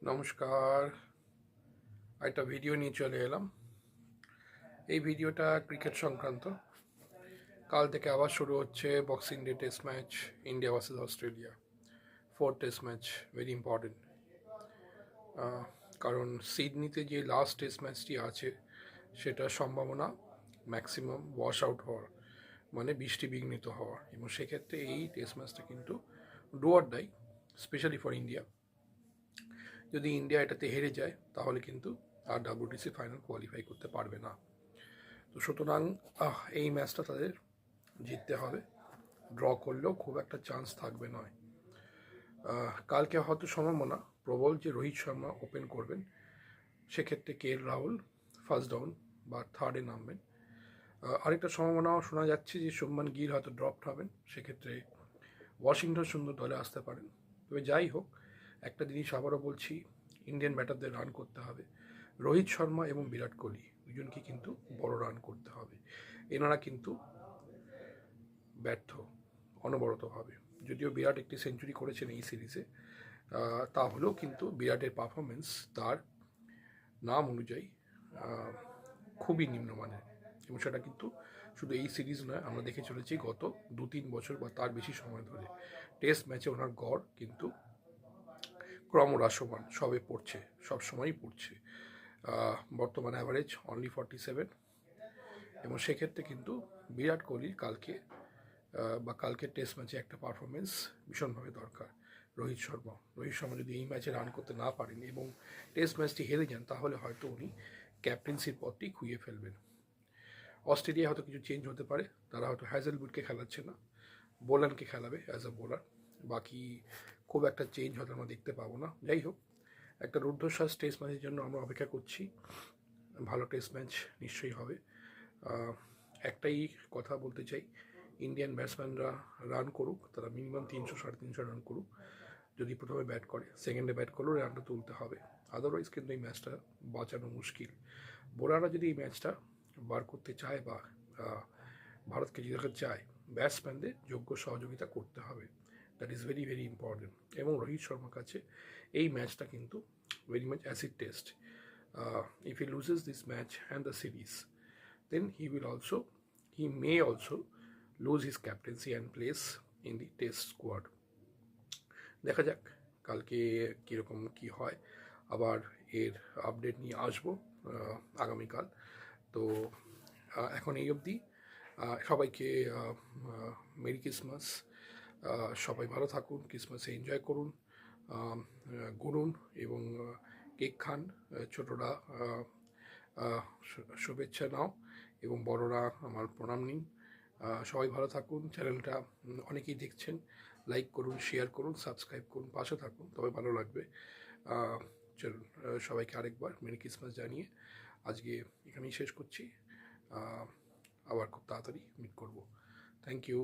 নমস্কার, একটা ভিডিও নিয়ে চলে এলাম। এই ভিডিওটা ক্রিকেট সংক্রান্ত। কাল থেকে আবার শুরু হচ্ছে boxing day test match, India versus Australia. Fourth test match, very important. কারণ সিডনিতে যে লাস্ট টেস্ট ম্যাচটি আছে সেটার সম্ভাবনা ম্যাক্সিমাম ওয়াশ আউট হওয়ার, মানে বৃষ্টি বিঘ্নিত হওয়ার, এবং সেক্ষেত্রে এই টেস্ট ম্যাচটা কিন্তু do or die, specially for India. যদি ইন্ডিয়া এটাতে হেরে যায় তাহলে কিন্তু আর ডাব্লিউটিসি ফাইনাল কোয়ালিফাই করতে পারবে না। তো সুতরাং এই ম্যাচটা তাদের জিততে হবে। ড্র করলেও খুব একটা চান্স থাকবে নয়। কালকে হয়তো সম্ভাবনা প্রবল যে রোহিত শর্মা ওপেন করবেন, সেক্ষেত্রে কে এল রাহুল ফার্স্ট ডাউন বা থার্ডে নামবেন। আরেকটা সম্ভাবনাও শোনা যাচ্ছে যে শুভমান গিল হয়তো ড্রপড হবেন, সেক্ষেত্রে ওয়াশিংটন সুন্দর দলে আসতে পারেন। তবে যাই হোক, একটা জিনিস আবারও বলছি, ইন্ডিয়ান ব্যাটারদের রান করতে হবে। রোহিত শর্মা এবং বিরাট কোহলি দুজনকে কিন্তু বড় রান করতে হবে। এনারা কিন্তু ব্যর্থ অনবরতভাবে। যদিও বিরাট একটি সেঞ্চুরি করেছেন এই সিরিজে, তাহলেও কিন্তু বিরাটের পারফরমেন্স তার নাম অনুযায়ী খুবই নিম্নমানের, এবং সেটা কিন্তু শুধু এই সিরিজ নয়, আমরা দেখে চলেছি গত 2-3 বছর বা তার বেশি সময় ধরে। টেস্ট ম্যাচে ওনার গড় কিন্তু ক্রমহ্রাসমান, সবে পড়ছে, সবসময়ই পড়ছে। বর্তমান অ্যাভারেজ অনলি 47, এবং সেক্ষেত্রে কিন্তু বিরাট কোহলির কালকের টেস্ট ম্যাচে একটা পারফরমেন্স ভীষণভাবে দরকার। রোহিত শর্মা যদি এই ম্যাচে রান করতে না পারেন এবং টেস্ট ম্যাচটি হেরে যান, তাহলে হয়তো উনি ক্যাপ্টেন্সির পদটি খুইয়ে ফেলবেন। অস্ট্রেলিয়া হয়তো কিছু চেঞ্জ হতে পারে, তারা হয়তো হ্যাজেলউডকে খেলাচ্ছে না, বোলানকে খেলাবে অ্যাজ আ বোলার। বাকি খুব একটা চেঞ্জ হয়তো আমরা দেখতে পাবো না। যাই হোক, একটা রুদ্ধশ্বাস টেস্ট ম্যাচের জন্য আমরা অপেক্ষা করছি। ভালো টেস্ট ম্যাচ নিশ্চয়ই হবে। একটাই কথা বলতে চাই, ইন্ডিয়ান ব্যাটসম্যানরা রান করুক, তারা মিনিমাম 300-350 রান করুক। যদি প্রথমে ব্যাট করে, সেকেন্ডে ব্যাট করলেও রানটা তুলতে হবে, আদারওয়াইজ কিন্তু এই ম্যাচটা বাঁচানো মুশকিল। বোলাররা যদি এই ম্যাচটা বার করতে চায় বা ভারতকে জিতাতে চায়, ব্যাটসম্যানদের যোগ্য সহযোগিতা করতে হবে। That is very very important. এবং রোহিত শর্মার কাছে এই ম্যাচটা কিন্তু very much acid test. If he loses this match and the series, then he may also lose his captaincy and place in the test squad. দেখা যাক কালকে কীরকম কি হয়, আবার এর আপডেট নিয়ে আসবো আগামীকাল। তো এখন এই অবধি, সবাইকে মেরি ক্রিসমাস। সবাই ভালো থাকুন, ক্রিসমাসে এনজয় করুন, ঘুরুন এবং কেক খান। ছোটরা শুভেচ্ছা নাও এবং বড়রা আমার প্রণাম নিন। সবাই ভালো থাকুন। চ্যানেলটা অনেকেই দেখছেন, লাইক করুন, শেয়ার করুন, সাবস্ক্রাইব করুন, পাশে থাকুন, তবে ভালো লাগবে। চলুন, সবাইকে আরেকবার মেরি ক্রিসমাস জানিয়ে আজকে এখানেই শেষ করছি। আবার খুব তাড়াতাড়ি মিট করব। Thank you.